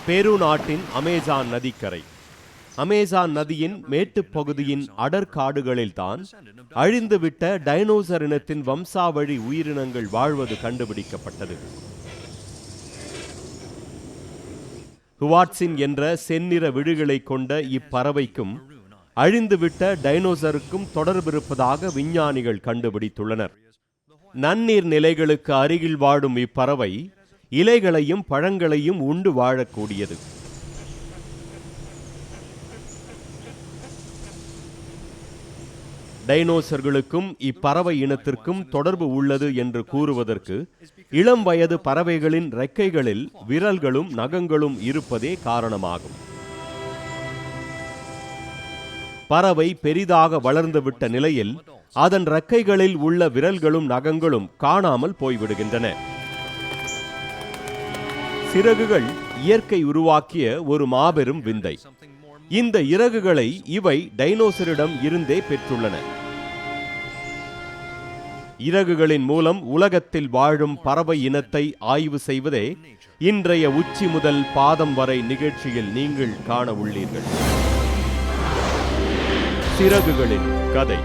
பெரு நாட்டின் அமேசான் நதிக்கரை. அமேசான் நதியின் மேட்டுப் பகுதியின் அடர்காடுகளில்தான் அழிந்துவிட்ட டைனோசர் இனத்தின் வம்சாவழி உயிரினங்கள் வாழ்வது கண்டுபிடிக்கப்பட்டது. ஹுவாட்சின் என்ற செந்நிற விழிகளை கொண்ட இப்பறவைக்கும் அழிந்துவிட்ட டைனோசருக்கும் தொடர்பிருப்பதாக விஞ்ஞானிகள் கண்டுபிடித்துள்ளனர். நன்னீர் நிலைகளுக்கு அருகில் வாழும் இப்பறவை இலைகளையும் பழங்களையும் உண்டு வாழக்கூடியது. டைனோசர்களுக்கும் இப்பறவை இனத்திற்கும் தொடர்பு உள்ளது என்று கூறுவதற்கு இளம் வயது பறவைகளின் இறக்கைகளில் விரல்களும் நகங்களும் இருப்பதே காரணமாகும். பறவை பெரிதாக வளர்ந்துவிட்ட நிலையில் அதன் இறக்கைகளில் உள்ள விரல்களும் நகங்களும் காணாமல் போய்விடுகின்றன. சிறகுகள் இயற்கை உருவாக்கிய ஒரு மாபெரும் விந்தை. இந்த இறகுகளை இவை டைனோசரிடம் இருந்தே பெற்றுள்ளன. இறகுகளின் மூலம் உலகத்தில் வாழும் பறவை இனத்தை ஆய்வு செய்வதே இன்றைய உச்சி முதல் பாதம் வரை நிகழ்ச்சியில் நீங்கள் காண உள்ளீர்கள். சிறகுகளின் கதை.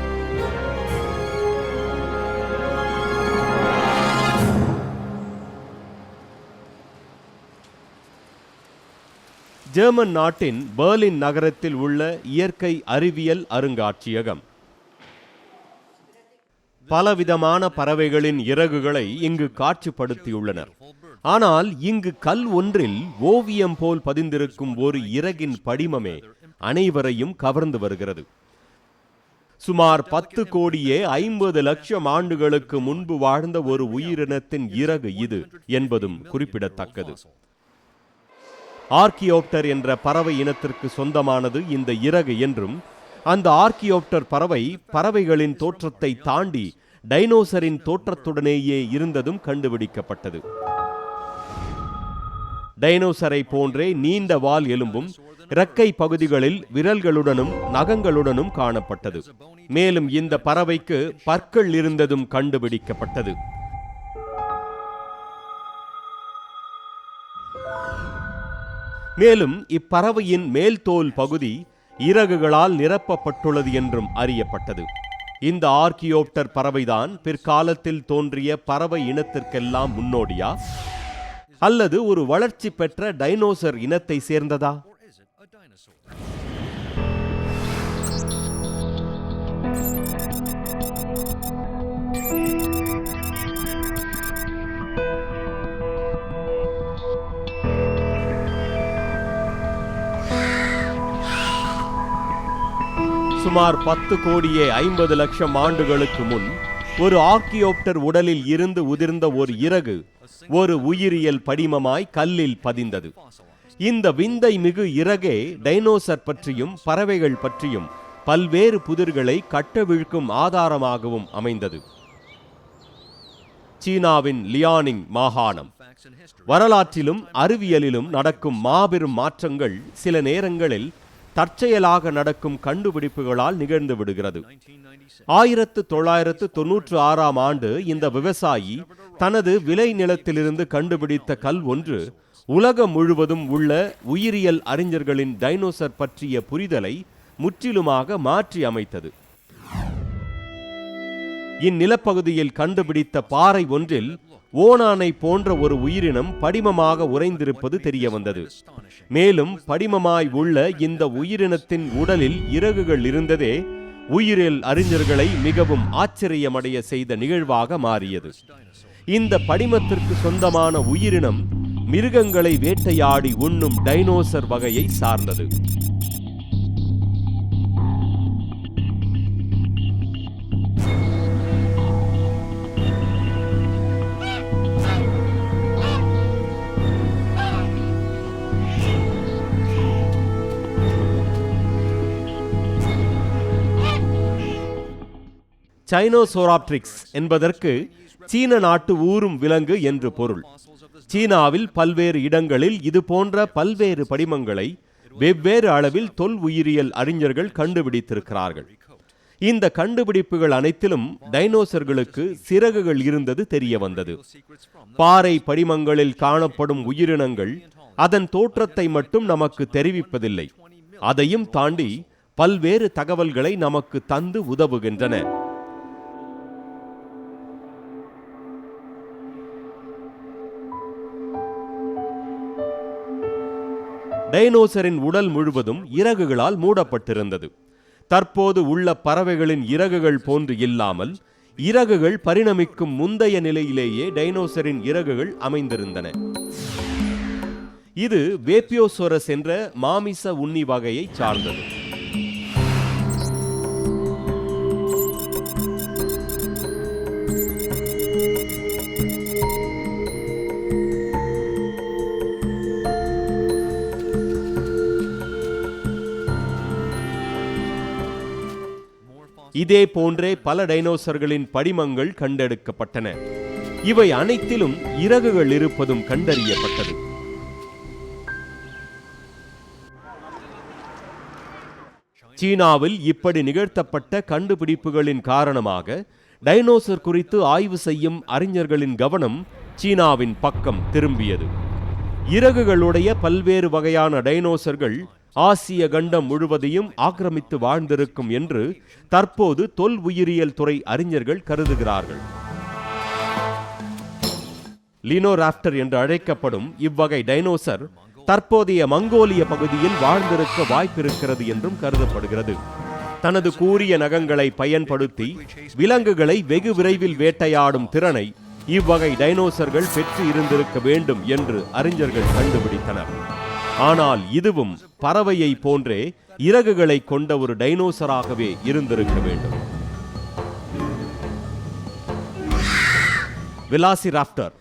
ஜெர்மன் நாட்டின் பெர்லின் நகரத்தில் உள்ள இயற்கை அறிவியல் அருங்காட்சியகம் பலவிதமான பறவைகளின் இறகுகளை இங்கு காட்சிப்படுத்தியுள்ளனர். ஆனால் இங்கு கல் ஒன்றில் ஓவியம் போல் பதிந்திருக்கும் ஒரு இறகின் படிமமே அனைவரையும் கவர்ந்து வருகிறது. சுமார் 10,50,00,000 ஆண்டுகளுக்கு முன்பு வாழ்ந்த ஒரு உயிரினத்தின் இறகு இது என்பதும் குறிப்பிடத்தக்கது. ஆர்க்கியோப்டர் என்ற பறவை இனத்திற்கு சொந்தமானது இந்த இறகு என்றும், அந்த ஆர்க்கியோப்டர் பறவை பறவைகளின் தோற்றத்தை தாண்டி டைனோசரின் தோற்றத்துடனேயே இருந்ததும் கண்டுபிடிக்கப்பட்டது. டைனோசரை போன்றே நீண்ட வால் எலும்பும் இறக்கை பகுதிகளில் விரல்களுடனும் நகங்களுடனும் காணப்பட்டது. மேலும் இந்த பறவைக்கு பற்கள் இருந்ததும் கண்டுபிடிக்கப்பட்டது. மேலும் இப்பறவையின் மேல் தோல் பகுதி இறகுகளால் நிரப்பப்பட்டுள்ளது என்றும் அறியப்பட்டது. இந்த ஆர்க்கியோப்டர் பறவைதான் பிற்காலத்தில் தோன்றிய பறவை இனத்திற்கெல்லாம் முன்னோடியா, அல்லது ஒரு வளர்ச்சி பெற்ற டைனோசர் இனத்தை சேர்ந்ததா? சுமார் 10,50,00,000 ஆண்டுகளுக்கு முன் ஒரு ஆர்க்கியோப்டர் உடலில் இருந்து உதிர்ந்த ஒரு இறகு ஒரு உயிரியல் படிமமாய் கல்லில் பதிந்தது. இந்த விந்தை மிகு இறகே டைனோசர் பற்றியும் பறவைகள் பற்றியும் பல்வேறு புதிர்களை கட்டவிழ்க்கும் ஆதாரமாகவும் அமைந்தது. சீனாவின் லியானிங் மாகாணம். வரலாற்றிலும் அறிவியலிலும் நடக்கும் மாபெரும் மாற்றங்கள் சில நேரங்களில் தற்செயலாக நடக்கும் கண்டுபிடிப்புகளால் நிகழ்ந்து விடுகிறது. 1996 ஆண்டு இந்த விவசாயி தனது விளை நிலத்திலிருந்து கண்டுபிடித்த கல் ஒன்று உலகம் முழுவதும் உள்ள உயிரியல் அறிஞர்களின் டைனோசர் பற்றிய புரிதலை முற்றிலுமாக மாற்றி அமைத்தது. இந்நிலப்பகுதியில் கண்டுபிடித்த பாறை ஒன்றில் ஓணானை போன்ற ஒரு உயிரினம் படிமமாக உறைந்திருப்பது தெரிய வந்தது. மேலும் படிமமாய் உள்ள இந்த உயிரினத்தின் உடலில் இறகுகள் இருந்ததே உயிரியல் அறிஞர்களை மிகவும் ஆச்சரியமடைய செய்த நிகழ்வாக மாறியது. இந்த படிமத்திற்கு சொந்தமான உயிரினம் மிருகங்களை வேட்டையாடி உண்ணும் டைனோசர் வகையை சார்ந்தது. சைனோசோராப்ட்ரிக்ஸ் என்பதற்கு சீன நாட்டு ஊரும் விலங்கு என்று பொருள். சீனாவில் பல்வேறு இடங்களில் இது போன்ற பல்வேறு படிமங்களை வெவ்வேறு அளவில் தொல் உயிரியல் அறிஞர்கள் கண்டுபிடித்திருக்கிறார்கள். இந்த கண்டுபிடிப்புகள் அனைத்திலும் டைனோசர்களுக்கு சிறகுகள் இருந்தது தெரிய வந்தது. பாறை படிமங்களில் காணப்படும் உயிரினங்கள் அதன் தோற்றத்தை மட்டும் நமக்கு தெரிவிப்பதில்லை, அதையும் தாண்டி பல்வேறு தகவல்களை நமக்கு தந்து உதவுகின்றன. டைனோசரின் உடல் முழுவதும் இறகுகளால் மூடப்பட்டிருந்தது. தற்போது உள்ள பறவைகளின் இறகுகள் போன்று இல்லாமல் இறகுகள் பரிணமிக்கும் முந்தைய நிலையிலேயே டைனோசரின் இறகுகள் அமைந்திருந்தன. இது வேப்பியோசோரஸ் என்ற மாமிச உண்ணி வகையை சார்ந்தது. இதே போன்றே பல டைனோசர்களின் படிமங்கள் கண்டெடுக்கப்பட்டன. இவை அனைத்திலும் இறகுகள் இருப்பதும் கண்டறியப்பட்டது. சீனாவில் இப்படி நிகழ்த்தப்பட்ட கண்டுபிடிப்புகளின் காரணமாக டைனோசர் குறித்து ஆய்வு செய்யும் அறிஞர்களின் கவனம் சீனாவின் பக்கம் திரும்பியது. இறகுகளுடைய பல்வேறு வகையான டைனோசர்கள் ஆசிய கண்டம் முழுவதையும் ஆக்கிரமித்து வாழ்ந்திருக்கும் என்று தற்போது தொல் உயிரியல் துறை அறிஞர்கள் கருதுகிறார்கள். லினோராப்டர் என்று அழைக்கப்படும் இவ்வகை டைனோசர் தற்போதைய மங்கோலிய பகுதியில் வாழ்ந்திருக்க வாய்ப்பிருக்கிறது என்றும் கருதப்படுகிறது. தனது கூரிய நகங்களை பயன்படுத்தி விலங்குகளை வெகு விரைவில் வேட்டையாடும் திறனை இவ்வகை டைனோசர்கள் பெற்று இருந்திருக்க வேண்டும் என்று அறிஞர்கள் கண்டுபிடித்தனர். ஆனால் இதுவும் பறவையை போன்றே இறகுகளை கொண்ட ஒரு டைனோசராகவே இருந்திருக்க வேண்டும். வெலாசிராப்டர்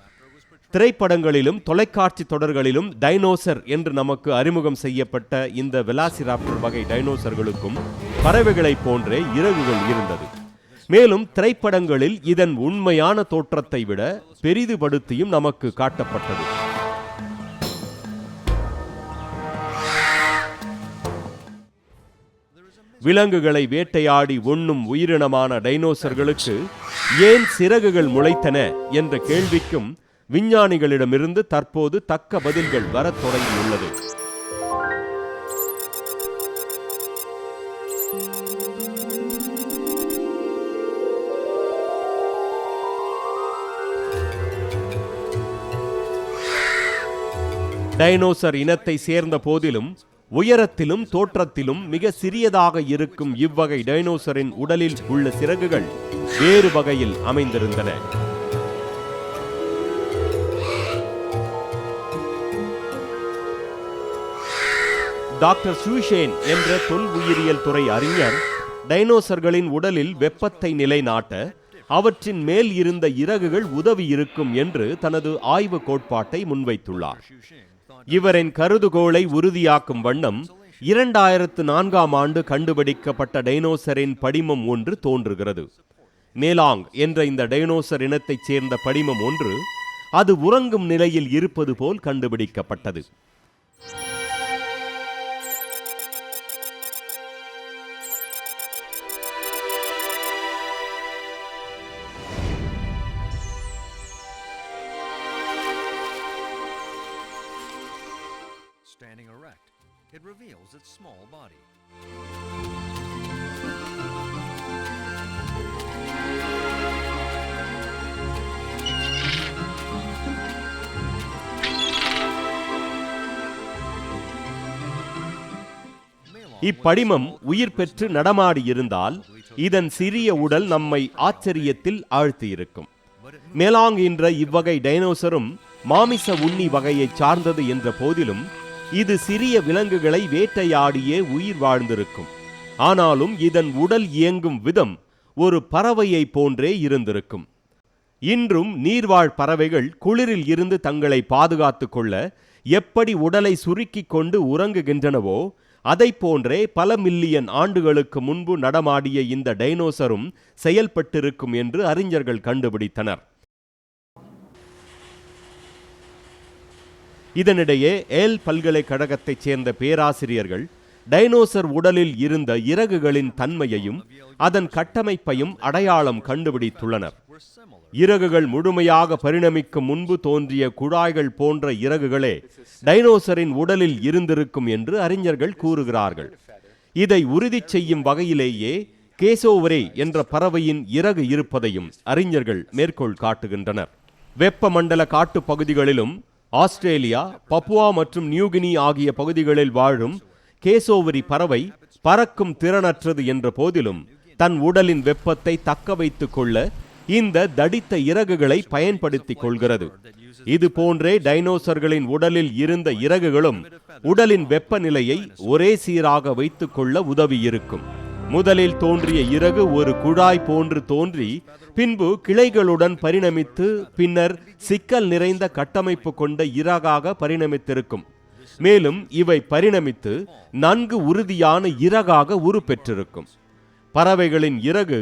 திரைப்படங்களிலும் தொலைக்காட்சி தொடர்களிலும் டைனோசர் என்று நமக்கு அறிமுகம் செய்யப்பட்ட இந்த வெலாசிராப்டர் வகை டைனோசர்களுக்கும் பறவைகளைப் போன்றே இறகுகள் இருந்தது. மேலும் திரைப்படங்களில் இதன் உண்மையான தோற்றத்தை விட பெரிதுபடுத்தியும் நமக்கு காட்டப்பட்டது. விலங்குகளை வேட்டையாடி உண்ணும் உயிரினமான டைனோசர்களுக்கு ஏன் சிறகுகள் முளைத்தன என்ற கேள்விக்கும் விஞ்ஞானிகளிடமிருந்து தற்போது தக்க பதில்கள் வரத் தொடங்கியுள்ளது. டைனோசர் இனத்தை சேர்ந்த போதிலும் உயரத்திலும் தோற்றத்திலும் மிக சிறியதாக இருக்கும் இவ்வகை டைனோசரின் உடலில் உள்ள சிறகுகள் வேறு வகையில் அமைந்திருந்தன. டாக்டர் சூஷேன் என்ற தொல் உயிரியல் துறை அறிஞர் டைனோசர்களின் உடலில் வெப்பத்தை நிலைநாட்ட அவற்றின் மேல் இருந்த இறகுகள் உதவி இருக்கும் என்று தனது ஆய்வு கோட்பாட்டை முன்வைத்துள்ளார். இவரின் கருதுகோளை உறுதியாக்கும் வண்ணம் 2004ஆம் ஆண்டு கண்டுபிடிக்கப்பட்ட டைனோசரின் படிமம் ஒன்று தோன்றுகிறது. மேலாங் என்ற இந்த டைனோசர் இனத்தைச் சேர்ந்த படிமம் ஒன்று அது உறங்கும் நிலையில் இருப்பது போல் கண்டுபிடிக்கப்பட்டது. Standing erect, it reveals its small body. இப்படிமம் உயிர் பெற்று நடமாடி இருந்தால் இதன் சிறிய உடல் நம்மை ஆச்சரியத்தில் ஆழ்த்தியிருக்கும். மேலாங் என்ற இவ்வகை டைனோசரும் மாமிச உண்ணி வகையை சார்ந்தது என்ற போதிலும் இது சிறிய விலங்குகளை வேட்டையாடியே உயிர் வாழ்ந்திருக்கும். ஆனாலும் இதன் உடல் இயங்கும் விதம் ஒரு பறவையை போன்றே இருந்திருக்கும். இன்றும் நீர்வாழ் பறவைகள் குளிரில் இருந்து தங்களை பாதுகாத்துக் கொள்ள எப்படி உடலை சுருக்கிக் கொண்டு உறங்குகின்றனவோ அதை போன்றே பல மில்லியன் ஆண்டுகளுக்கு முன்பு நடமாடிய இந்த டைனோசரும் செயல்பட்டிருக்கும் என்று அறிஞர்கள் கண்டுபிடித்தனர். இதனிடையே ஏல் பல்கலைக்கழகத்தைச் சேர்ந்த பேராசிரியர்கள் டைனோசர் உடலில் இருந்த இறகுகளின் தன்மையையும் அதன் கட்டமைப்பையும் அடையாளம் கண்டுபிடித்துள்ளனர். இறகுகள் முழுமையாக பரிணமிக்கும் முன்பு தோன்றிய குழாய்கள் போன்ற இறகுகளே டைனோசரின் உடலில் இருந்திருக்கும் என்று அறிஞர்கள் கூறுகிறார்கள். இதை உறுதி செய்யும் வகையிலேயே கேசோவரே என்ற பறவையின் இறகு இருப்பதையும் அறிஞர்கள் மேற்கோள் காட்டுகின்றனர். வெப்பமண்டல காட்டுப் பகுதிகளிலும் ஆஸ்திரேலியா, பப்புவா மற்றும் நியூகினி ஆகிய பகுதிகளில் வாழும் கேசோவரி பறவை பறக்கும் திறனற்றது என்ற போதிலும் தன் உடலின் வெப்பத்தை தக்க வைத்துக் கொள்ள இந்த தடித்த இறகுகளை பயன்படுத்திக் கொள்கிறது. இது போன்றே டைனோசர்களின் உடலில் இருந்த இறகுகளும் உடலின் வெப்பநிலையை ஒரே சீராக வைத்துக் கொள்ள உதவியிருக்கும். முதலில் தோன்றிய இறகு ஒரு குழாய் போன்று தோன்றி பின்பு கிளைகளுடன் பரிணமித்து பின்னர் சிக்கல் நிறைந்த கட்டமைப்பு கொண்ட இறகாக பரிணமித்திருக்கும். மேலும் இவை பரிணமித்து நன்கு உறுதியான இறகாக உருப்பெற்றிருக்கும். பறவைகளின் இறகு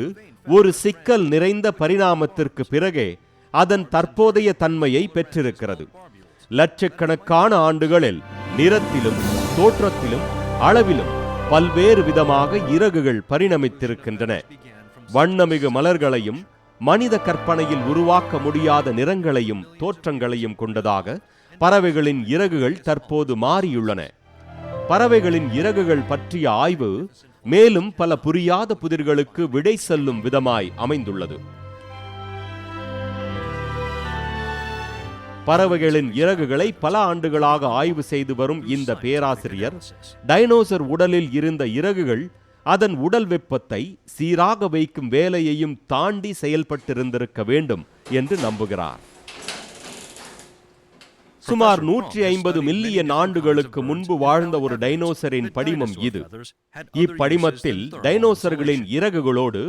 ஒரு சிக்கல் நிறைந்த பரிணாமத்திற்கு பிறகே அதன் தற்போதைய தன்மையை பெற்றிருக்கிறது. லட்சக்கணக்கான ஆண்டுகளில் நிறத்திலும் தோற்றத்திலும் அளவிலும் பல்வேறு விதமாக இறகுகள் பரிணமித்திருக்கின்றன. வண்ணமிகு மலர்களையும் மனித கற்பனையில் உருவாக்க முடியாத நிறங்களையும் தோற்றங்களையும் கொண்டதாக பறவைகளின் இறகுகள் தற்போது மாறியுள்ளன. பறவைகளின் இறகுகள் பற்றிய ஆய்வு மேலும் பல புரியாத புதிர்களுக்கு விடை செல்லும் விதமாய் அமைந்துள்ளது. பறவைகளின் இறகுகளை பல ஆண்டுகளாக ஆய்வு செய்து வரும் இந்த பேராசிரியர் டைனோசர் உடலில் இருந்த இறகுகள் அதன் உடல் வெப்பத்தை சீராக வைக்கும் வேலையையும் தாண்டி செயல்பட்டிருந்திருக்க வேண்டும் என்று நம்புகிறார். சுமார் 150 மில்லியன் ஆண்டுகளுக்கு முன்பு வாழ்ந்த ஒரு டைனோசரின் படிமம் இது. இப்படிமத்தில் டைனோசர்களின் இறகுகளோடு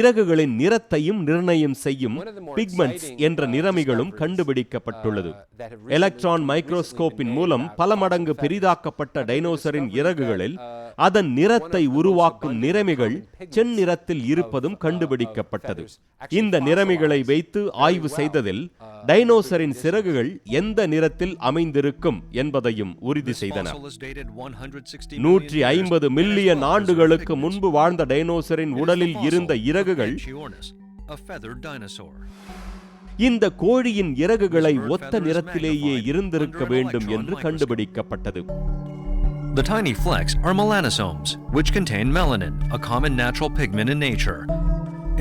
இறகுகளின் நிறத்தையும் நிர்ணயம் செய்யும் பிக்மெண்ட்ஸ் என்ற நிறமிகளும் கண்டுபிடிக்கப்பட்டுள்ளது. எலக்ட்ரான் மைக்ரோஸ்கோப்பின் மூலம் பல மடங்கு பெரிதாக்கப்பட்ட டைனோசரின் இறகுகளில் அதன் நிறத்தை உருவாக்கும் நிறமிகள் செந்நிறத்தில் இருப்பதும் கண்டுபிடிக்கப்பட்டது. இந்த நிறமிகளை வைத்து ஆய்வு செய்ததில் டைனோசரின் சிறகுகள் எந்த நிறத்தில் அமைந்திருக்கும் என்பதையும் உறுதி செய்தனர். 150 மில்லியன் ஆண்டுகளுக்கு முன்பு வாழ்ந்த டைனோசரின் உடலில் இருந்த இறகுகள் இந்த கோழியின் இறகுகளை ஒத்த நிறத்திலேயே இருந்திருக்க வேண்டும் என்று கண்டுபிடிக்கப்பட்டது. The tiny flecks are melanosomes, which contain melanin, a common natural pigment in nature.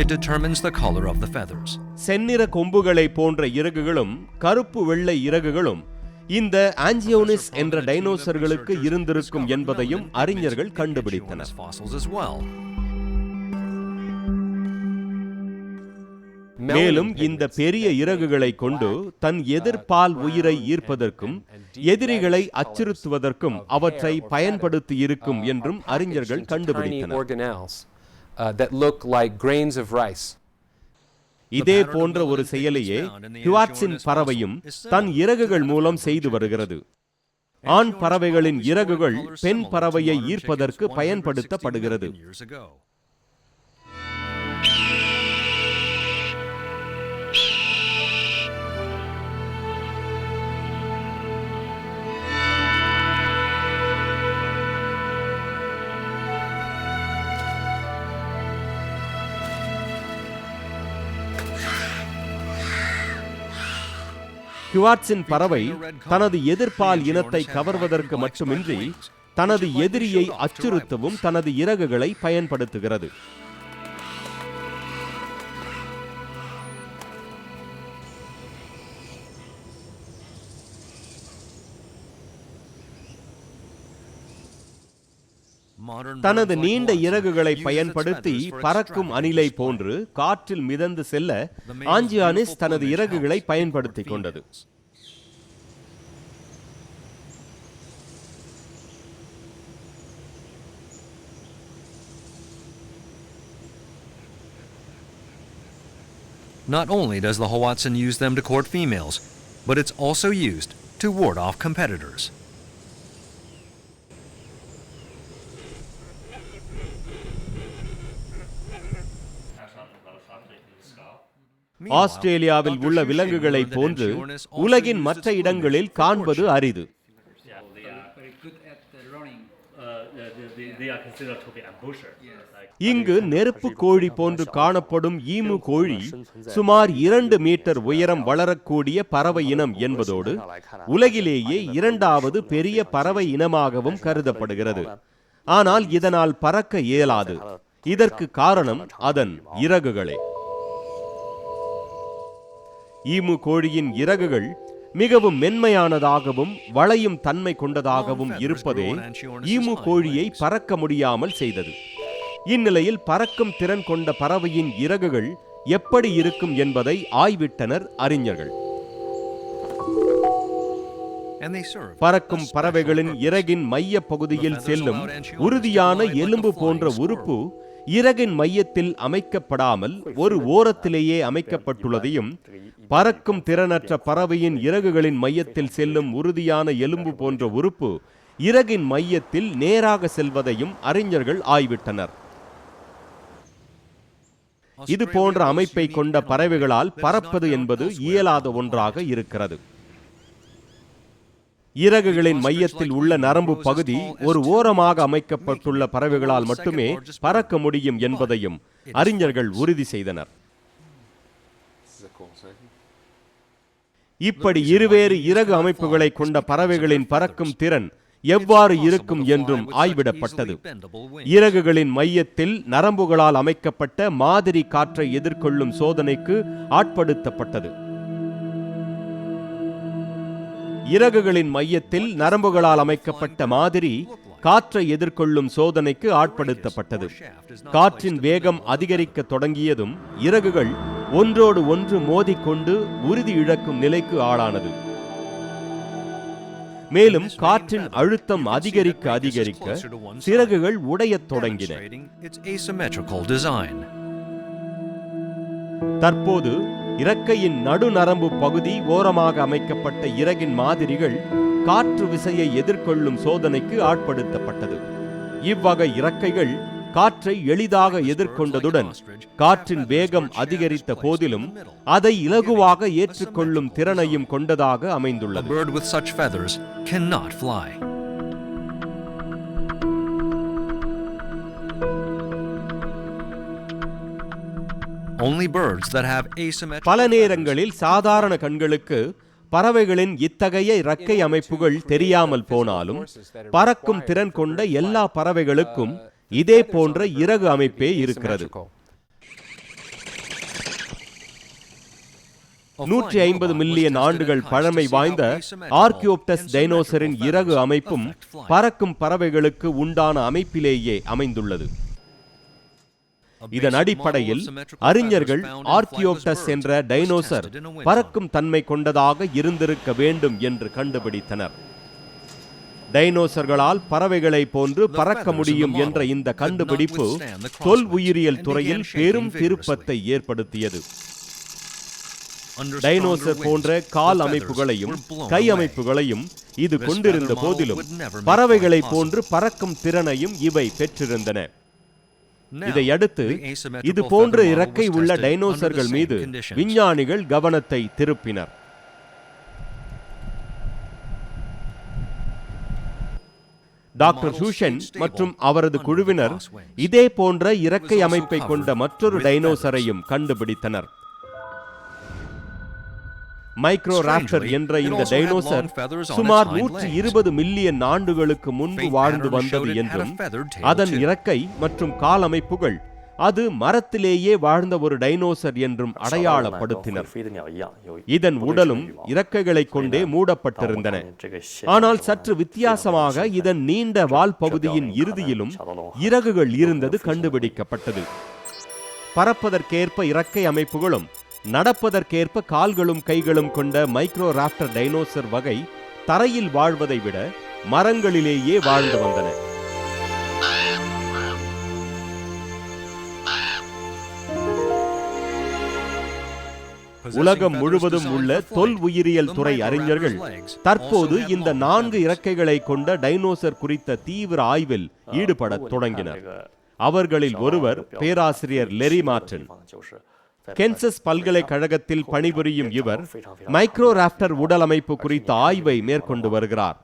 It determines the color of the feathers. செந்நிற கொம்புகளை போன்ற இறகுகளும் கருப்பு வெள்ளை இறகுகளும் இந்த ஆஞ்சியோனிஸ் என்ற டைனோசர்களுக்கு இருந்திருக்கும் என்பதையும் அறிஞர்கள் கண்டுபிடித்தனர். மேலும் இந்த பெரிய இறகுகளை கொண்டு தன் எதிர்ப்பால் உயிரை ஈர்ப்பதற்கும் எதிரிகளை அச்சுறுத்துவதற்கும் அவற்றை பயன்படுத்தி இருக்கும் என்றும் அறிஞர்கள் கண்டுபிடித்தனர். இதே போன்ற ஒரு செயலையே ஹிவாட்சின் பறவையும் தன் இறகுகள் மூலம் செய்து வருகிறது. ஆண் பறவைகளின் இறகுகள் பெண் பறவையை ஈர்ப்பதற்கு பயன்படுத்தப்படுகிறது. ஹிவாட்சின் பறவை தனது எதிர்ப்பால் இனத்தை கவர்வதற்கு மட்டுமின்றி தனது எதிரியை அச்சுறுத்தவும் தனது இறகுகளை பயன்படுத்துகிறது. தனது நீண்ட இறகுகளை பயன்படுத்தி பறக்கும் அணிலை போன்று காற்றில் மிதந்து செல்ல ஆஞ்சியானிஸ் தனது இறகுகளை பயன்படுத்திக் கொண்டது. Not only does the Hoatzin use them to court females, but it's also used to ward off competitors. ஆஸ்திரேலியாவில் உள்ள விலங்குகளை போன்று உலகின் மற்ற இடங்களில் காண்பது அரிது. they are considered to be ambusher. இங்கு நெருப்பு கோழி போன்று காணப்படும் ஈமு கோழி சுமார் 2 மீட்டர் உயரம் வளரக்கூடிய பறவை இனம் என்பதோடு உலகிலேயே 2வது பெரிய பறவை இனமாகவும் கருதப்படுகிறது. ஆனால் இதனால் பறக்க இயலாது. இதற்கு காரணம் அதன் இறகுகளே. ஈமு கோழியின் இறகுகள் மிகவும் மென்மையானதாகவும் வளையும் தன்மை கொண்டதாகவும் இருப்பதே ஈமு கோழியை பறக்க முடியாமல் செய்தது. இந்நிலையில் பறக்கும் திறன் கொண்ட பறவையின் இறகுகள் எப்படி இருக்கும் என்பதை ஆய்விட்டனர் அறிஞர்கள். பறக்கும் பறவைகளின் இறகின் மைய பகுதியில் செல்லும் உறுதியான எலும்பு போன்ற உறுப்பு இறகின் மையத்தில் அமைக்கப்படாமல் ஒரு ஓரத்திலேயே அமைக்கப்பட்டுள்ளதையும், பறக்கும் திறனற்ற பறவையின் இறகுகளின் மையத்தில் செல்லும் உறுதியான எலும்பு போன்ற உறுப்பு இறகின் மையத்தில் நேராக செல்வதையும் அறிஞர்கள் ஆய்விட்டனர். இது போன்ற அமைப்பை கொண்ட பறவைகளால் பறப்பது என்பது இயலாத ஒன்றாக இருக்கிறது. இறகுகளின் மையத்தில் உள்ள நரம்பு பகுதி ஒரு ஓரமாக அமைக்கப்பட்டுள்ள பறவைகளால் மட்டுமே பறக்க முடியும் என்பதையும் அறிஞர்கள் உறுதி செய்தனர். இப்படி இருவேறு இறகு அமைப்புகளை கொண்ட பறவைகளின் பறக்கும் திறன் எவ்வாறு இருக்கும் என்றும் ஆய்விடப்பட்டது. இறகுகளின் மையத்தில் நரம்புகளால் அமைக்கப்பட்ட மாதிரி காற்றை எதிர்கொள்ளும் சோதனைக்கு ஆட்படுத்தப்பட்டது. இறகுகளின் மையத்தில் நரம்புகளால் அமைக்கப்பட்ட மாதிரி காற்றை எதிர்கொள்ளும் சோதனைக்கு ஆட்படுத்தப்பட்டது. காற்றின் வேகம் அதிகரிக்க தொடங்கியதும் இறகுகள் ஒன்றோடு ஒன்று மோதிக்கொண்டு உறுதி இழக்கும் நிலைக்கு ஆளானது. மேலும் காற்றின் அழுத்தம் அதிகரிக்க அதிகரிக்க சிறகுகள் உடையத் தொடங்கின. தற்போது இறக்கையின் நடுநரம்பு பகுதி ஓரமாக அமைக்கப்பட்ட இறகின் மாதிரிகள் காற்று விசையை எதிர்கொள்ளும் சோதனைக்கு ஆட்படுத்தப்பட்டது. இவ்வகை இறக்கைகள் காற்றை எளிதாக எதிர்கொண்டதுடன் காற்றின் வேகம் அதிகரித்த போதிலும் அதை இலகுவாக ஏற்றுக்கொள்ளும் திறனையும் கொண்டதாக அமைந்துள்ளது. பல நேரங்களில் சாதாரண கண்களுக்கு பறவைகளின் இத்தகைய இறக்கை அமைப்புகள் தெரியாமல் போனாலும் பறக்கும் திறன் கொண்ட எல்லா பறவைகளுக்கும் இதே போன்ற இறகு அமைப்பே இருக்கிறது. 150 மில்லியன் ஆண்டுகள் பழமை வாய்ந்த ஆர்கியோப்டஸ் டைனோசரின் இறகு அமைப்பும் பறக்கும் பறவைகளுக்கு உண்டான அமைப்பிலேயே அமைந்துள்ளது. இதன் அடிப்படையில் அறிஞர்கள் ஆர்கியோப்டஸ் என்ற டைனோசர் பறக்கும் தன்மை கொண்டதாக இருந்திருக்க வேண்டும் என்று கண்டுபிடித்தனர். டைனோசர்களால் பறவைகளை போன்று பறக்க முடியும் என்ற இந்த கண்டுபிடிப்பு தொல் உயிரியல் துறையில் பெரும் திருப்பத்தை ஏற்படுத்தியது. டைனோசர் போன்ற கால் அமைப்புகளையும் கை அமைப்புகளையும் இது கொண்டிருந்த போதிலும் பறவைகளை போன்று பறக்கும் திறனையும் இவை பெற்றிருந்தன. இதையடுத்து இது போன்ற இறக்கை உள்ள டைனோசர்கள் மீது விஞ்ஞானிகள் கவனத்தை திருப்பினர். டாக்டர் ஹூஷன் மற்றும் அவரது குழுவினர் இதே போன்ற இறக்கை அமைப்பை கொண்ட மற்றொரு டைனோசரையும் கண்டுபிடித்தனர். மைக்ரோராப்டர் என்ற இந்த டைனோசர் சுமார் 120 மில்லியன் ஆண்டுகளுக்கு முன்பு வாழ்ந்து வந்தது என்றும் அதன் இறக்கை மற்றும் கால் அமைப்புகள் அது மரத்திலேயே வாழ்ந்த ஒரு டைனோசர் என்றும் அடையாளப்படுத்தினர். இதன் உடலும் இறக்கைகளை கொண்டே மூடப்பட்டிருந்தன. ஆனால் சற்று வித்தியாசமாக இதன் நீண்ட வால் பகுதியின் இறுதியிலும் இறகுகள் இருந்தது கண்டுபிடிக்கப்பட்டது. பறப்பதற்கேற்ப இறக்கை அமைப்புகளும் நடப்பதற்கேற்ப கால்களும் கைகளும் கொண்ட மைக்ரோராப்டர் டைனோசர் வகை தரையில் வாழ்வதை விட மரங்களிலேயே வாழ்ந்து வந்தன. உலகம் முழுவதும் உள்ள தொல் உயிரியல் துறை அறிஞர்கள் தற்போது இந்த 4 இறக்கைகளை கொண்ட டைனோசர் குறித்த தீவிர ஆய்வில் ஈடுபடத் தொடங்கினர். அவர்களில் ஒருவர் பேராசிரியர் லெரி மார்டன். கென்சஸ் பல்கலைக்கழகத்தில் பணிபுரியும் இவர் மைக்ரோராப்டர் உடல் அமைப்பு குறித்த ஆய்வை மேற்கொண்டு வருகிறார்.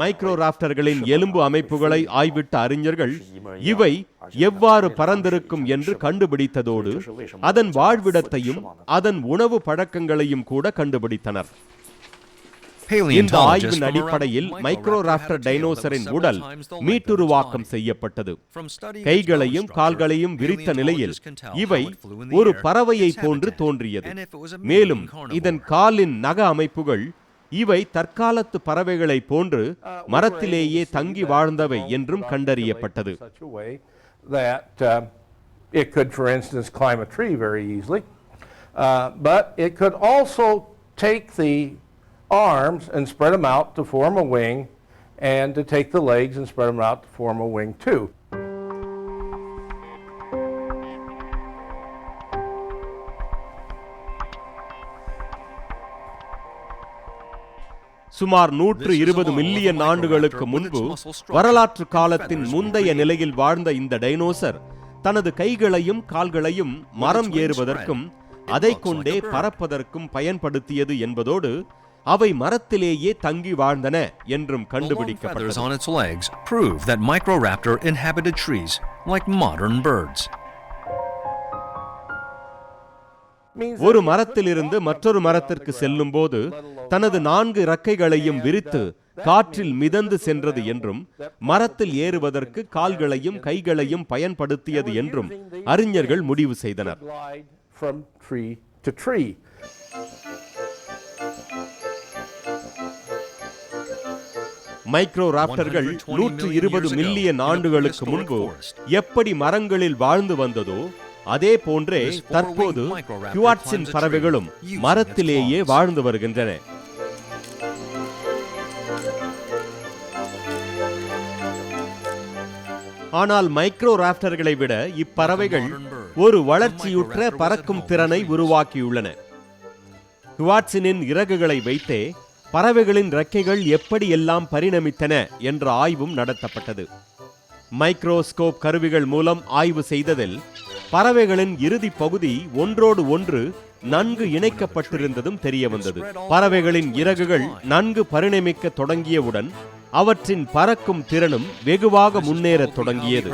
மைக்ரோராப்டர்களின் எலும்பு அமைப்புகளை ஆய்விட்ட அறிஞர்கள் இவை எவ்வாறு பறந்திருக்கும் என்று கண்டுபிடித்ததோடு அதன் வாழ்விடத்தையும் அதன் உணவு பழக்கங்களையும் கூட கண்டுபிடித்தனர். இந்த ஆய்வின் அடிப்படையில் மைக்ரோராப்டர் டைனோசரின் உடல் மீட்டுருவாக்கம் செய்யப்பட்டது. கைகளையும் கால்களையும் விரித்த நிலையில் இவை ஒரு பறவையை போன்று தோன்றியது. மேலும் இதன் காலின் நக அமைப்புகள் இவை தற்காலத்து பறவைகளை போன்று மரத்திலேயே தங்கி வாழ்ந்தவை என்றும் கண்டறியப்பட்டது. It could, for instance, climb a tree very easily, but it could also take the arms and spread them out to form a wing, and to take the legs and spread them out to form a wing too. சுமார் 120 million ஆண்டுகளுக்கு முன்பு வரலாற்று காலத்தின் முந்தைய நிலையில் வாழ்ந்த இந்த dinosaur தனது கைகளையும் கால்களையும் மரம் ஏறுவதற்கும் அதை கொண்டே பறப்பதற்கும் பயன்படுத்தியது என்பதோடு அவை மரத்திலேயே தங்கி வாழ்ந்தன என்றும் கண்டுபிடிக்கப்பட்டது. On its legs prove that Microraptor inhabited trees like modern birds. ஒரு மரத்திலிருந்து மற்றொரு மரத்திற்கு செல்லும் போது தனது 4 இறக்கைகளையும் விரித்து காற்றில் மிதந்து சென்றது என்றும் மரத்தில் ஏறுவதற்கு கால்களையும் கைகளையும் பயன்படுத்தியது என்றும் அறிஞர்கள் முடிவு செய்தனர். மைக்ரோராப்டர்கள் 120 மில்லியன் ஆண்டுகளுக்கு முன்பு எப்படி மரங்களில் வாழ்ந்து வந்ததோ அதே போன்றே தற்போது குவாட்ஸின் பறவைகளும் மரத்திலேயே வாழ்ந்து வருகின்றன. ஆனால் மைக்ரோராப்டர்களை விட இப்பறவைகள் ஒரு வளர்ச்சியுற்ற பறக்கும் திறனை உருவாக்கியுள்ளன. குவாட்ஸினின் இறகுகளை வைத்தே பறவைகளின் இறக்கைகள் எப்படி எல்லாம் பரிணமித்தன என்ற ஆய்வும் நடத்தப்பட்டது. மைக்ரோஸ்கோப் கருவிகள் மூலம் ஆய்வு செய்ததில் பறவைகளின் இறுதி பகுதி ஒன்றோடு ஒன்று நன்கு இணைக்கப்பட்டிருந்ததும் தெரிய வந்தது. பறவைகளின் இறகுகள் நன்கு பரிணமிக்க தொடங்கியவுடன் அவற்றின் பறக்கும் திறனும் வெகுவாக முன்னேறத் தொடங்கியது.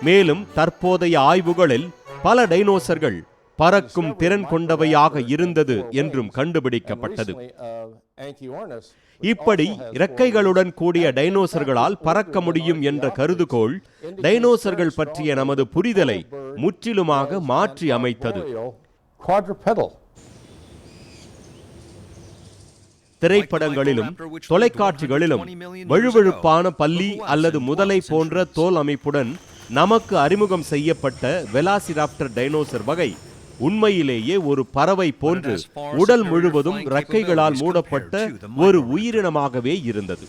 மேலும் தற்போதைய ஆய்வுகளில் பல டைனோசர்கள் பறக்கும் திறன் கொண்டவையாக இருந்தது என்றும் கண்டுபிடிக்கப்பட்டது. இப்படி இறக்கைகளுடன் கூடிய டைனோசர்களால் பறக்க முடியும் என்ற கருதுகோள் டைனோசர்கள் பற்றிய நமது புரிதலை முற்றிலுமாக மாற்றி அமைத்தது. திரைப்படங்களிலும் தொலைக்காட்சிகளிலும் வழுவழுப்பான பல்லி அல்லது முதலை போன்ற தோல் அமைப்புடன் நமக்கு அறிமுகம் செய்யப்பட்ட வெலாசிராப்டர் டைனோசர் வகை உண்மையிலேயே ஒரு பறவை போன்று உடல் முழுவதும் இறக்கைகளால் மூடப்பட்ட ஒரு உயிரினமாகவே இருந்தது.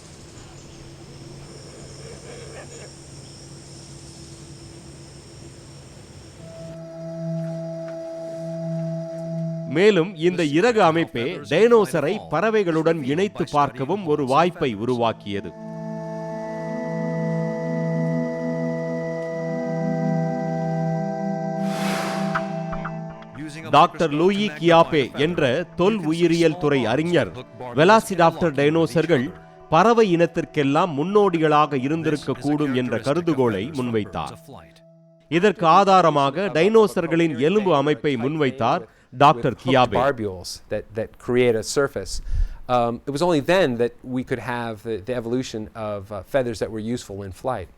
மேலும் இந்த இறகு அமைப்பே டைனோசரை பறவைகளுடன் இணைத்து பார்க்கவும் ஒரு வாய்ப்பை உருவாக்கியது. டாக்டர் லூயி கியாபே என்ற தொல் உயிரியல் துறை அறிஞர் வெலாசிராப்டர் டைனோசர்கள் பறவை இனத்திற்கெல்லாம் முன்னோடிகளாக இருந்திருக்க கூடும் என்ற கருதுகோளை முன்வைத்தார். இதற்கு ஆதாரமாக டைனோசர்களின் எலும்பு அமைப்பை முன்வைத்தார் doctor கியாபே. It was only then that we could have the evolution of feathers that were useful in flight.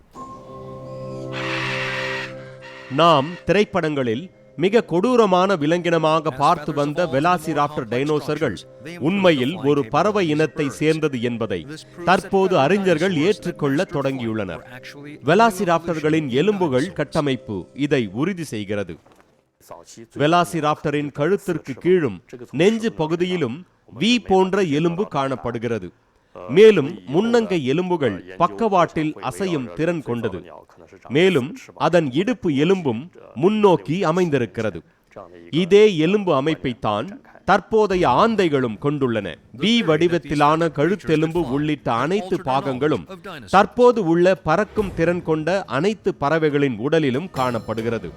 நாம் திரைப்படங்களில் மிக கொடூரமான விலங்கினமாக பார்த்து வந்த வெலாசிராப்டர் டைனோசர்கள் உண்மையில் ஒரு பறவை இனத்தை சேர்ந்தது என்பதை தற்போது அறிஞர்கள் ஏற்றுக்கொள்ள தொடங்கியுள்ளனர். வெலாசிராப்டர்களின் எலும்புகள் கட்டமைப்பு இதை உறுதி செய்கிறது. வெலாசிராப்டரின் கழுத்திற்கு கீழும் நெஞ்சு பகுதியிலும் வி போன்ற எலும்பு காணப்படுகிறது. மேலும் முன்னங்கை எலும்புகள் பக்கவாட்டில் அசையும் திறன் கொண்டது. மேலும் அதன் இடுப்பு எலும்பும் முன்னோக்கி அமைந்திருக்கிறது. இதே எலும்பு அமைப்பைத்தான் தற்போதைய ஆந்தைகளும் கொண்டுள்ளன. வி வடிவத்திலான கழுத்தெலும்பு உள்ளிட்ட அனைத்து பாகங்களும் தற்போது உள்ள பறக்கும் திறன் கொண்ட அனைத்து பறவைகளின் உடலிலும் காணப்படுகிறது.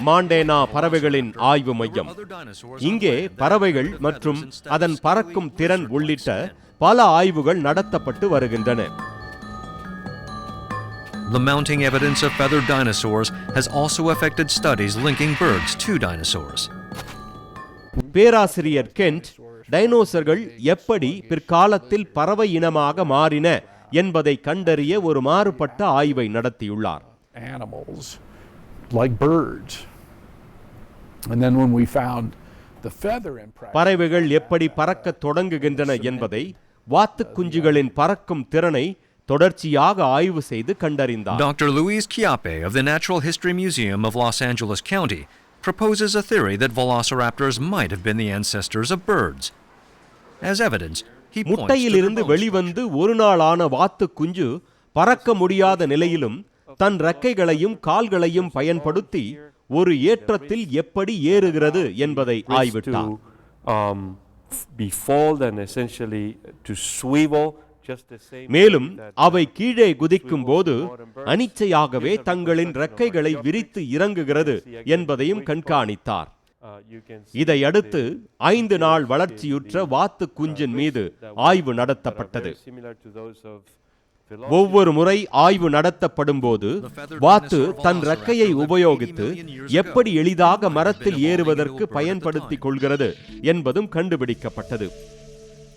மாண்டேனா பறவைகளின் ஆய்வு மையம். இங்கே பறவைகள் மற்றும் அதன் பறக்கும் திறன் உள்ளிட்ட பல ஆய்வுகள் நடத்தப்பட்டு வருகின்றன. The mounting evidence of feathered dinosaurs has also affected studies linking birds to dinosaurs. பேராசிரியர் கென்ட் டைனோசர்கள் எப்படி பிற்காலத்தில் பறவை இனமாக மாறின என்பதை கண்டறிய ஒரு மாறுபட்ட ஆய்வை நடத்தியுள்ளார். Animals like birds. And then when we found the feather impression, பறவைகள் எப்படி பறக்க தொடங்குகின்றன என்பதை வாத்துக் குஞ்சுகளின் பறக்கும் திறனை தொடர்ச்சியாக ஆய்வு செய்து கண்டறிந்தார். Dr. Louise Chiappe of the Natural History Museum of Los Angeles County proposes a theory that velociraptors might have been the ancestors of birds. As evidence, he points to முட்டையிலிருந்து their bone வெளிவந்து ஒரு நாளான வாத்துக் குஞ்சு பறக்க முடியாத நிலையிலும் தன் ரெக்கைகளையும் கால்களையும் பயன்படுத்தி ஒரு ஏற்றத்தில் எப்படி ஏறுகிறது என்பதை ஆய்விட்டார். Be fold and essentially to swivel just the same. மேலும் அவை கீழே குதிக்கும் போது அனிச்சையாகவே தங்களின் ரெக்கைகளை விரித்து இறங்குகிறது என்பதையும் கண்காணித்தார். இதையடுத்து 5 நாள் வளர்ச்சியுற்ற வாத்து குஞ்சின் மீது ஆய்வு நடத்தப்பட்டது. ஒவ்வொரு முறை ஆய்வு நடத்தப்படும் போது வாத்து தன் ரெக்கையை உபயோகித்து எப்படி எளிதாக மரத்தில் ஏறுவதற்கு பயன்படுத்திக் கொள்கிறது என்பதும் கண்டுபிடிக்கப்பட்டது.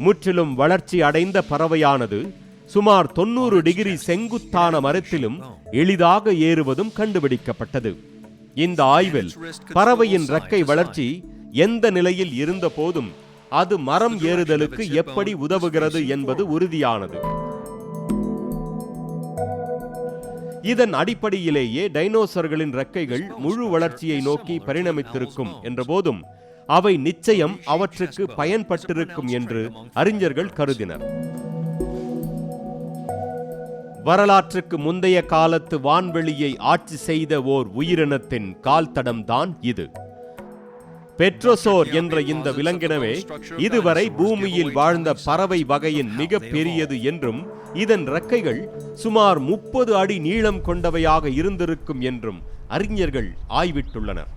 முற்றிலும் வளர்ச்சி அடைந்த பறவையானது சுமார் 90 டிகிரி செங்குத்தான மரத்திலும் எளிதாக ஏறுவதும் கண்டுபிடிக்கப்பட்டது. இந்த ஆய்வில் பறவையின் ரெக்கை வளர்ச்சி எந்த நிலையில் இருந்த போதும் அது மரம் ஏறுதலுக்கு எப்படி உதவுகிறது என்பது உறுதியானது. இதன் அடிப்படையிலேயே டைனோசர்களின் ரெக்கைகள் முழு வளர்ச்சியை நோக்கி பரிணமித்திருக்கும் என்ற போதும் அவை நிச்சயம் அவற்றுக்கு பயன்பட்டிருக்கும் என்று அறிஞர்கள் கருதினர். வரலாற்றுக்கு முந்தைய காலத்து வான்வெளியை ஆட்சி செய்த ஓர் உயிரினத்தின் கால் தடம்தான் இது. பெட்ரோசோர் என்ற இந்த விலங்கினமே இதுவரை பூமியில் வாழ்ந்த பறவை வகையின் மிக பெரியது என்றும் இதன் ரெக்கைகள் சுமார் 30 அடி நீளம் கொண்டவையாக இருந்திருக்கும் என்றும் அறிஞர்கள் ஆய்விட்டுள்ளனர்.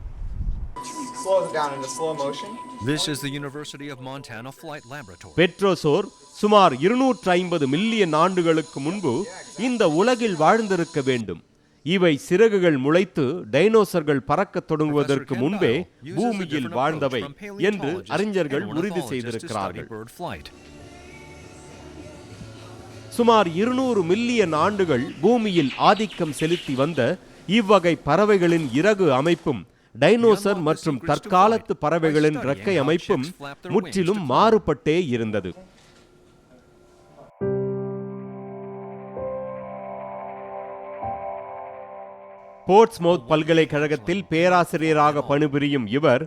This is the University of Montana Flight Laboratory. பெட்ரோசோர் சுமார் 250 மில்லியன் ஆண்டுகளுக்கு முன்பு இந்த உலகில் வாழ்ந்திருக்க வேண்டும். இவை சிறகுகள் முளைத்து டைனோசர்கள் பறக்கத் தொடங்குவதற்கு முன்பே பூமியில் வாழ்ந்தவை என்று அறிஞர்கள் உறுதி செய்திருக்கிறார்கள். சுமார் 200 மில்லியன் ஆண்டுகள் பூமியில் ஆதிக்கம் செலுத்தி வந்த இவ்வகை பறவைகளின் இறகு அமைப்பும் டைனோசர் மற்றும் தற்காலத்து பறவைகளின் இறக்கை அமைப்பும் முற்றிலும் மாறுபட்டே இருந்தது. போர்ட்ஸ்மவுத் பல்கலைக்கழகத்தில் பேராசிரியராக பணிபுரியும் இவர்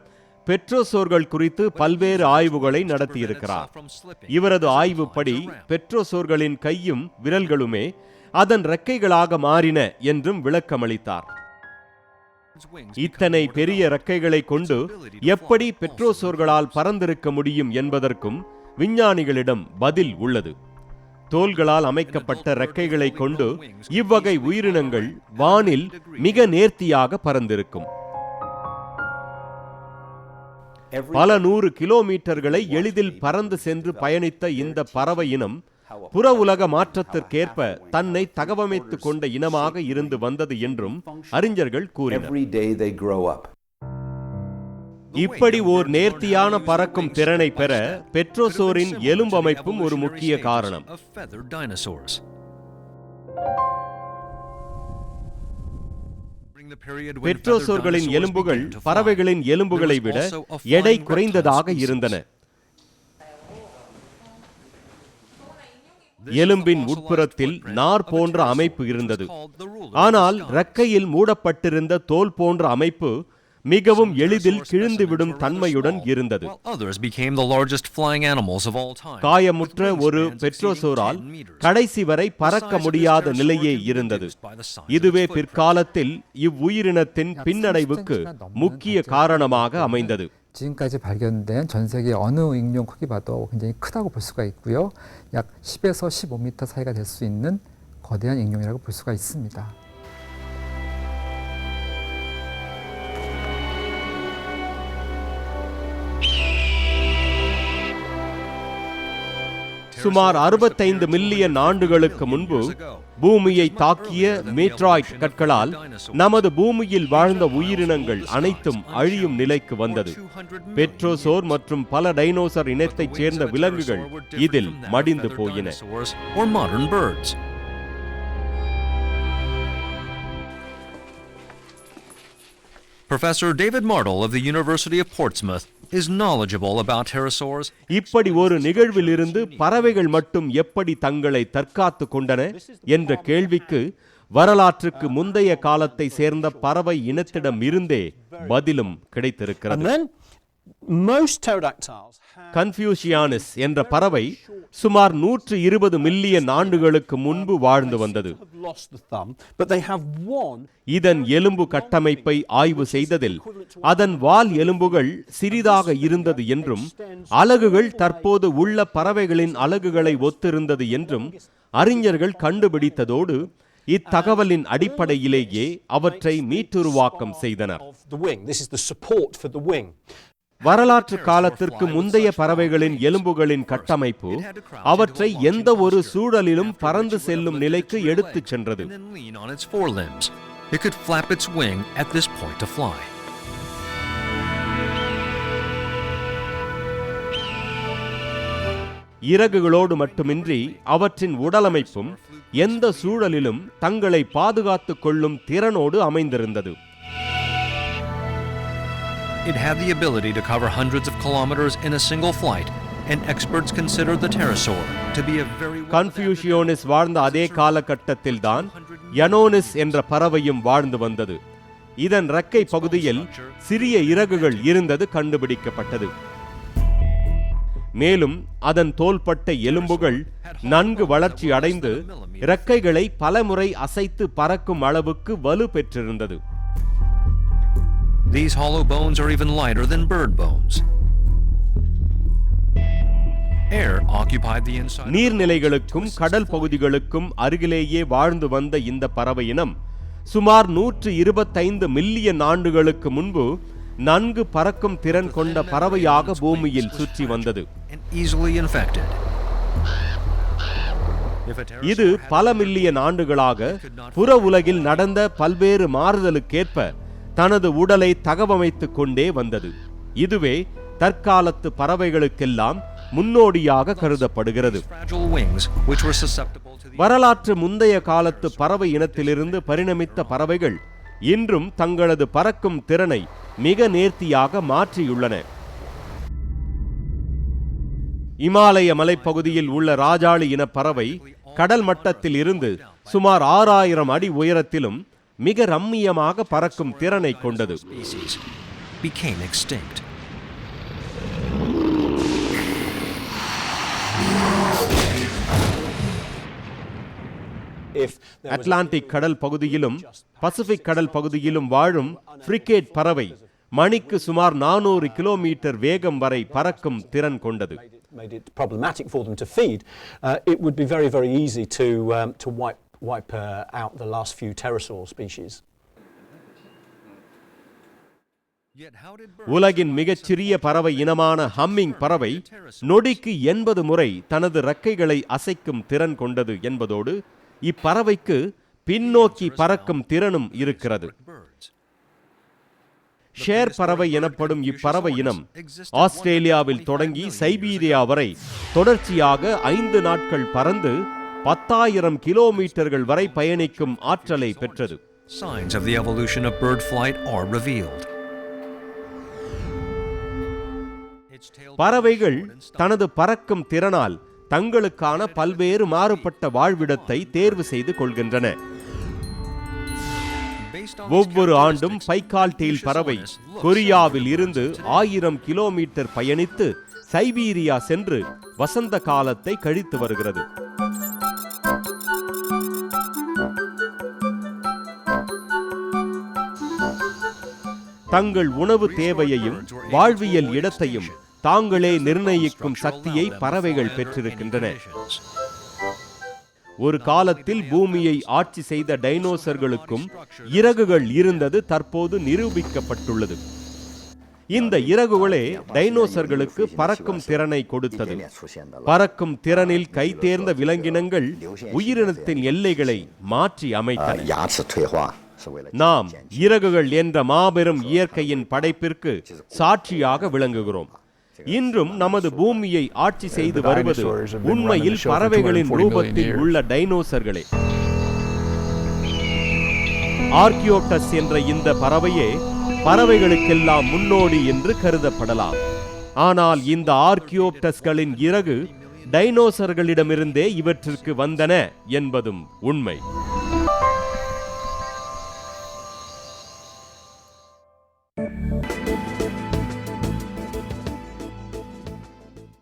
பெட்ரோசோர்கள் குறித்து பல்வேறு ஆய்வுகளை நடத்தியிருக்கிறார். இவரது ஆய்வுப்படி பெட்ரோசோர்களின் கையும் விரல்களுமே அதன் இறக்கைகளாக மாறின என்றும் விளக்கமளித்தார். இத்தனை பெரிய இறக்கைகளை கொண்டு எப்படி பெட்ரோசோர்களால் பறந்திருக்க முடியும் என்பதற்கும் விஞ்ஞானிகளிடம் பதில் உள்ளது. தோல்களால் அமைக்கப்பட்ட இறக்கைகளை கொண்டு இவ்வகை உயிரினங்கள் வானில் மிக நேர்த்தியாக பறந்திருக்கும். பல 100 கிலோமீட்டர்களை எளிதில் பறந்து சென்று பயணித்த இந்த பறவை இனம் புற உலக மாற்றத்திற்கேற்ப தன்னை தகவமைத்துக் கொண்ட இனமாக இருந்து வந்தது என்றும் அறிஞர்கள் கூறினர். இப்படி ஓர் நேர்த்தியான பறக்கும் திறனை பெற பெட்ரோசோரின் எலும்பமைப்பும் ஒரு முக்கிய காரணம். பெட்ரோசோர்களின் எலும்புகள் பறவைகளின் எலும்புகளை விட எடை குறைந்ததாக இருந்தன. எலும்பின் உட்புறத்தில் நார் போன்ற அமைப்பு இருந்தது. ஆனால் இறக்கையில் மூடப்பட்டிருந்த தோல் போன்ற அமைப்பு மிகவும் எளிதில் கிழிந்துவிடும் தன்மையுடன் இருந்தது. காயமுற்ற ஒரு பெட்ரோசோரால் கடைசி வரை பறக்க முடியாத நிலையே இருந்தது. இதுவே பிற்காலத்தில் இவ்வுயிரினத்தின் பின்னடைவுக்கு முக்கிய காரணமாக அமைந்தது. 지금까지 발견된 전 세계 어느 익룡 크기 봐도 굉장히 크다고 볼 수가 있고요. 약 10에서 15m 사이가 될 수 있는 거대한 익룡이라고 볼 수가 있습니다. சுமார் 65 மில்லியன் ஆண்டுகளுக்கு முன்பு பூமியை தாக்கிய மீட்ராய்ட் கற்களால் நமது பூமியில் வாழ்ந்த உயிரினங்கள் அனைத்தும் அழியும் நிலைக்கு வந்தது. பெட்ரோசோர் மற்றும் பல டைனோசர் இனத்தைச் சேர்ந்த விலங்குகள் இதில் மடிந்து போயின. Professor David Martle of the University of Portsmouth is knowledgeable about pterosaurs. இப்படி ஒரு நிகழ்விலிருந்து பறவைகள் மட்டும் எப்படி தங்களை தற்காத்துக் கொண்டன என்ற கேள்விக்கு வரலாற்றுக்கு முந்தைய காலத்தை சேர்ந்த பறவை இனத்திடம் இருந்தே பதிலும் கிடைத்திருக்கிறது. கன்ஃபியூஷியானஸ் என்ற பறவை சுமார் 120 மில்லியன் ஆண்டுகளுக்கு முன்பு வாழ்ந்து வந்தது. இதன் எலும்பு கட்டமைப்பை ஆய்வு செய்ததில் அதன் வால் எலும்புகள் சிறிதாக இருந்தது என்றும் அலகுகள் தற்போது உள்ள பறவைகளின் அலகுகளை ஒத்திருந்தது என்றும் அறிஞர்கள் கண்டுபிடித்ததோடு இத்தகவலின் அடிப்படையிலேயே அவற்றை மீட்டுருவாக்கம் செய்தனர். வரலாற்று காலத்திற்கு முந்தைய பறவைகளின் எலும்புகளின் கட்டமைப்பு அவற்றை எந்த ஒரு சூழலிலும் பறந்து செல்லும் நிலைக்கு எடுத்துச் சென்றது. இறகுகளோடு மட்டுமின்றி அவற்றின் உடலமைப்பும் எந்த சூழலிலும் தங்களை பாதுகாத்துக் கொள்ளும் திறனோடு அமைந்திருந்தது. It had the ability to cover hundreds of kilometers in a single flight, and experts consider the pterosaur to be a very கன்ஃபியூஷியோனிஸ் வாழ்ந்த அதே காலகட்டத்தில்தான் யனோனிஸ் என்ற பறவையும் வாழ்ந்து வந்தது. இதன் இறக்கை பகுதியில் சிறிய இறகுகள் இருந்தது கண்டுபிடிக்கப்பட்டது. மேலும் அதன் தோள்பட்டை எலும்புகள் நன்கு வளர்ச்சி அடைந்து இறக்கைகளை பலமுறை அசைத்து பறக்கும் அளவுக்கு வலு பெற்றிருந்தது. These hollow bones are even lighter than bird bones. Air occupied the inside. நீர்நிலைகளுக்கும் கடல் பகுதிகளுக்கும் அருகிலேயே வாழ்ந்து வந்த இந்த பறவை இனம் சுமார் 125 மில்லியன் ஆண்டுகளுக்கு முன்பு நன்கு பறக்கும் திறன் கொண்ட பறவையாக பூமியில் சுற்றி வந்தது. இது பல மில்லியன் ஆண்டுகளாக புற உலகில் நடந்த பல்வேறு மாறுதலுக்கேற்ப தனது உடலை தகவமைத்துக் கொண்டே வந்தது. இதுவே தற்காலத்து பறவைகளுக்கெல்லாம் முன்னோடியாக கருதப்படுகிறது. வரலாற்று முந்தைய காலத்து பறவை இனத்திலிருந்து பரிணமித்த பறவைகள் இன்றும் தங்களது பறக்கும் திறனை மிக நேர்த்தியாக மாற்றியுள்ளன. இமாலய மலைப்பகுதியில் உள்ள ராஜாளி இன பறவை கடல் மட்டத்தில் இருந்து சுமார் 6000 அடி உயரத்திலும் மிக ரம்மியமாக பறக்கும் திறனை கொண்டது. அட்லாண்டிக் கடல் பகுதியிலும் பசிபிக் கடல் பகுதியிலும் வாழும் ஃப்ரிகேட் பறவை மணிக்கு சுமார் 400 கிலோமீட்டர் வேகம் வரை பறக்கும் திறன் கொண்டது. wipe out the last few pterosaur species. உலகின் மிகச்சிறிய பறவை இனமான ஹம்மிங் பறவை நொடிக்கு 80 முறை தனது இறக்கைகளை அசைக்கும் திறன் கொண்டது என்பதோடு இப்பறவைக்கு பின்னோக்கி பறக்கும் திறனும் இருக்கிறது. ஷேர் பறவை எனப்படும் இப்பறவை இனம் ஆஸ்திரேலியாவில் தொடங்கி சைபீரியா வரை தொடர்ச்சியாக 5 நாட்கள் பறந்து 10,000 கிலோமீட்டர்கள் வரை பயணிக்கும் ஆற்றலை பெற்றது. Signs of the evolution of bird flight are revealed. பறவைகள் தனது பறக்கும் திறனால் தங்களுக்கான பல்வேறு மாறுபட்ட வாழ்விடத்தை தேர்வு செய்து கொள்கின்றன. ஒவ்வொரு ஆண்டும் பைக்கால் டெயில் பறவை கொரியாவில் இருந்து 1000 கிலோமீட்டர் பயணித்து சைபீரியா சென்று வசந்த காலத்தை கழித்து வருகிறது. தங்கள் உணவு தேவையையும் வாழ்வியல் இடத்தையும் தாங்களே நிர்ணயிக்கும் சக்தியை பறவைகள் பெற்றிருக்கின்றன. ஒரு காலத்தில் பூமியை ஆட்சி செய்த டைனோசர்களுக்கும் இறகுகள் இருந்தது தற்போது நிரூபிக்கப்பட்டுள்ளது. இந்த இறகுகளே டைனோசர்களுக்கு பறக்கும் திறனை கொடுத்தது. பறக்கும் திறனில் கைதேர்ந்த விலங்கினங்கள் உயிரினத்தின் எல்லைகளை மாற்றி அமைத்தன. நாம் இறகுகள் என்ற மாபெரும் இயற்கையின் படைப்பிற்கு சாட்சியாக விளங்குகிறோம். இன்றும் நமது பூமியை ஆட்சி செய்து வருவது உண்மையில் பறவைகளின் ரூபத்தில் உள்ள டைனோசர்களே. ஆர்கியோப்டஸ் என்ற இந்த பறவையே பறவைகளுக்கெல்லாம் முன்னோடி என்று கருதப்படலாம். ஆனால் இந்த ஆர்கியோப்டஸ்களின் இறகு டைனோசர்களிடமிருந்தே இவற்றிற்கு வந்தன என்பதும் உண்மை.